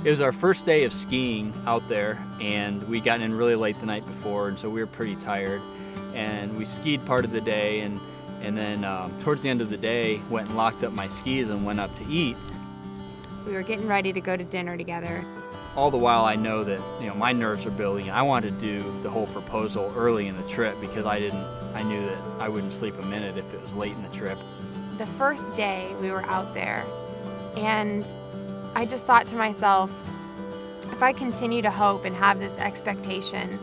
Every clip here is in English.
It was our first day of skiing out there, and we got in really late the night before, and so we were pretty tired. And we skied part of the day, and then towards the end of the day, went and locked up my skis and went up to eat. We were getting ready to go to dinner together. All the while, I know that my nerves are building. I wanted to do the whole proposal early in the trip because I knew that I wouldn't sleep a minute if it was late in the trip. The first day we were out there, and I just thought to myself, if I continue to hope and have this expectation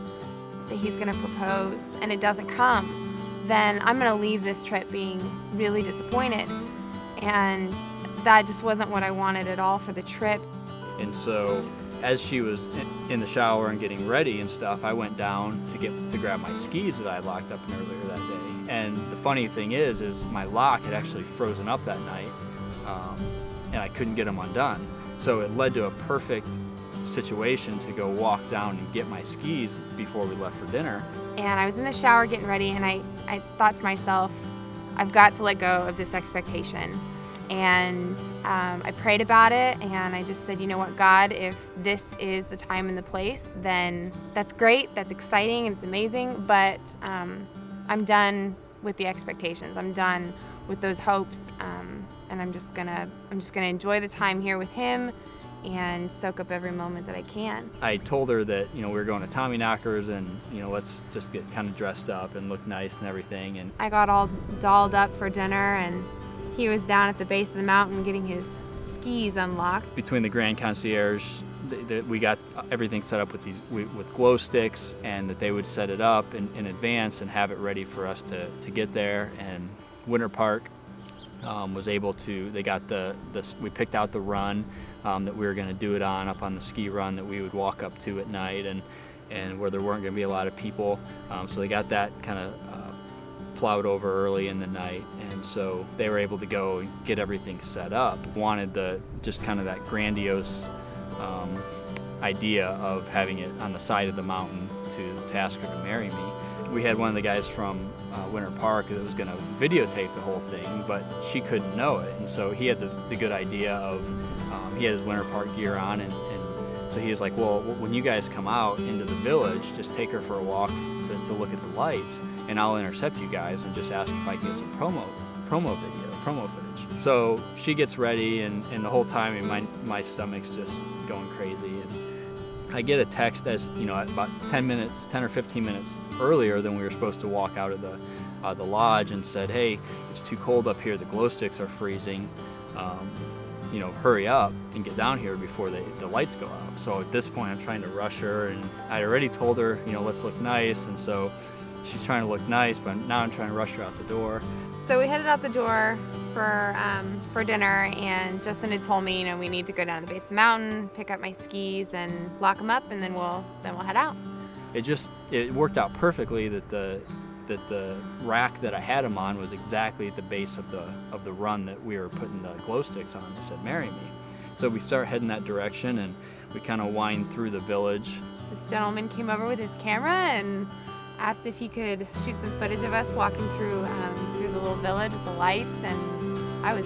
that he's going to propose and it doesn't come, then I'm going to leave this trip being really disappointed. And that just wasn't what I wanted at all for the trip. And so as she was in the shower and getting ready and stuff, I went down to grab my skis that I had locked up earlier that day. And the funny thing is my lock had actually frozen up that night, and I couldn't get them undone. So it led to a perfect situation to go walk down and get my skis before we left for dinner. And I was in the shower getting ready, and I thought to myself, I've got to let go of this expectation. And I prayed about it, and I just said, you know what, God, if this is the time and the place, then that's great, that's exciting, and it's amazing, but I'm done with the expectations. I'm done with those hopes, and I'm just gonna enjoy the time here with him and soak up every moment that I can. I told her that we were going to Tommyknockers, and let's just get kind of dressed up and look nice and everything. And I got all dolled up for dinner, and he was down at the base of the mountain getting his skis unlocked. Between the Grand Concierge, we got everything set up with glow sticks, and that they would set it up in advance and have it ready for us to get there. And Winter Park was able to, we picked out the run that we were going to do it on, up on the ski run that we would walk up to at night, and where there weren't going to be a lot of people. So they got that kind of plowed over early in the night, and so they were able to go and get everything set up. Wanted just kind of that grandiose idea of having it on the side of the mountain to ask her to marry me. We had one of the guys from Winter Park that was going to videotape the whole thing, but she couldn't know it, and so he had the good idea of, he had his Winter Park gear on, and so he was like, well, when you guys come out into the village, just take her for a walk to look at the lights, and I'll intercept you guys and just ask if I can get some promo footage. So she gets ready, and the whole time my stomach's just going crazy. And I get a text at about 10 or 15 minutes earlier than we were supposed to walk out of the lodge, and said, hey, it's too cold up here, the glow sticks are freezing. Hurry up and get down here before the lights go out. So at this point, I'm trying to rush her, and I already told her, let's look nice, and so she's trying to look nice, but now I'm trying to rush her out the door. So we headed out the door for dinner, and Justin had told me, we need to go down to the base of the mountain, pick up my skis, and lock them up, and then we'll head out. It worked out perfectly that the rack that I had them on was exactly at the base of the run that we were putting the glow sticks on. It said, marry me. So we start heading that direction, and we kind of wind through the village. This gentleman came over with his camera and asked if he could shoot some footage of us walking through the little village with the lights, and I was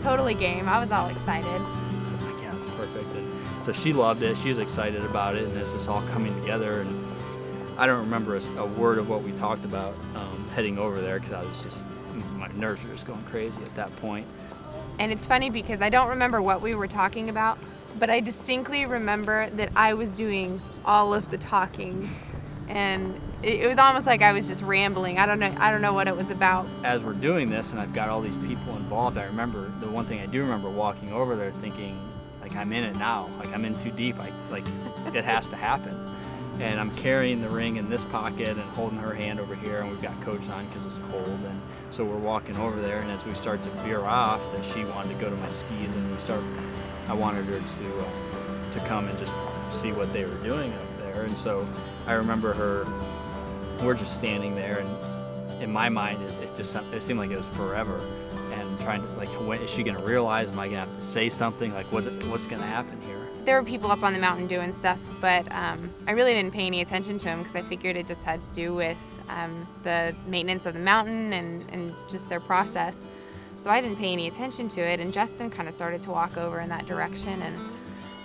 totally game. I was all excited. I'm like, yeah, it's perfect. And so she loved it. She was excited about it, and it's just all coming together. And I don't remember a word of what we talked about heading over there, because my nerves were just going crazy at that point. And it's funny because I don't remember what we were talking about, but I distinctly remember that I was doing all of the talking, and it was almost like I was just rambling. I don't know what it was about. As we're doing this, and I've got all these people involved, I remember the one thing I do remember walking over there thinking, like, I'm in it now. Like, I'm in too deep. It has to happen. And I'm carrying the ring in this pocket and holding her hand over here, and we've got coats on because it's cold. And so we're walking over there, and as we start to veer off, that she wanted to go to my skis, and I wanted her to come and just see what they were doing up there. And so I remember we're just standing there, and in my mind, it seemed like it was forever. And trying to, when is she going to realize? Am I going to have to say something? What's going to happen here? There were people up on the mountain doing stuff, but I really didn't pay any attention to them because I figured it just had to do with the maintenance of the mountain and just their process. So I didn't pay any attention to it, and Justen kind of started to walk over in that direction, and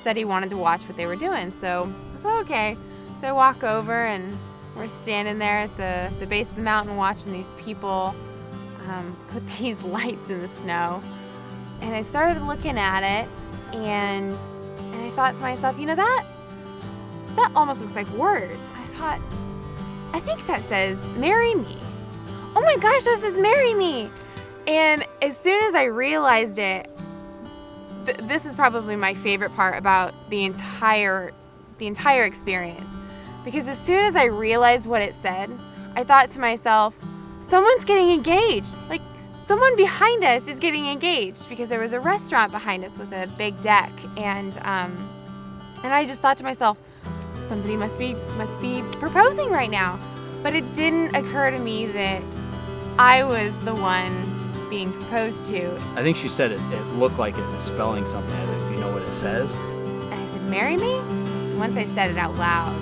said he wanted to watch what they were doing. So I was like, okay. So I walk over and we're standing there at the base of the mountain watching these people put these lights in the snow. And I started looking at it, and I thought to myself, that almost looks like words. I think that says, marry me. Oh my gosh, that says marry me. And as soon as I realized it, this is probably my favorite part about the entire experience. Because as soon as I realized what it said, I thought to myself, someone's getting engaged. Like, someone behind us is getting engaged, because there was a restaurant behind us with a big deck. And I just thought to myself, somebody must be proposing right now. But it didn't occur to me that I was the one being proposed to. I think she said it looked like it was spelling something. I don't know if you know what it says. And I said, marry me? Once I said it out loud,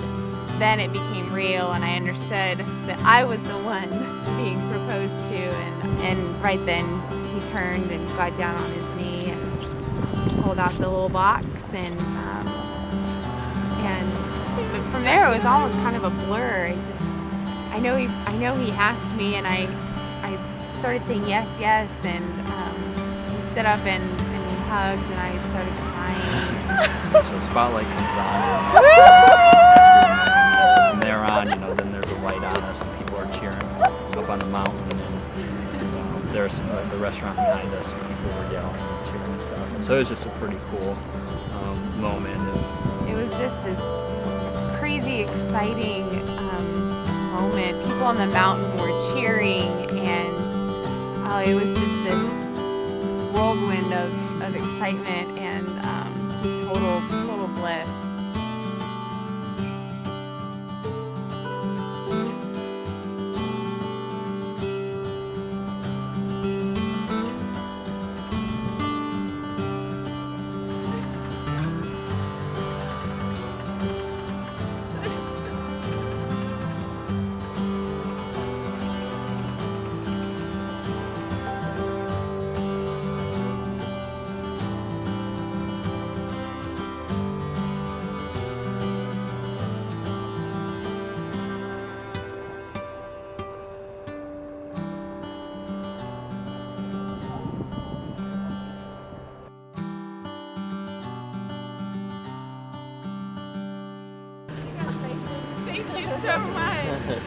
then it became real, and I understood that I was the one being proposed to. And right then he turned and got down on his knee and pulled out the little box, and but from there it was almost kind of a blur. I know he asked me, and I started saying yes, and he stood up and we hugged, and I started crying. So the spotlight comes on. So from there on, then there's a light on us, and people are cheering up on the mountain, and there's the restaurant behind us, and people were yelling and cheering and stuff. And so it was just a pretty cool moment. It was just this crazy, exciting moment. People on the mountain were cheering, and it was just this whirlwind of excitement and just total bliss. Thank you so much.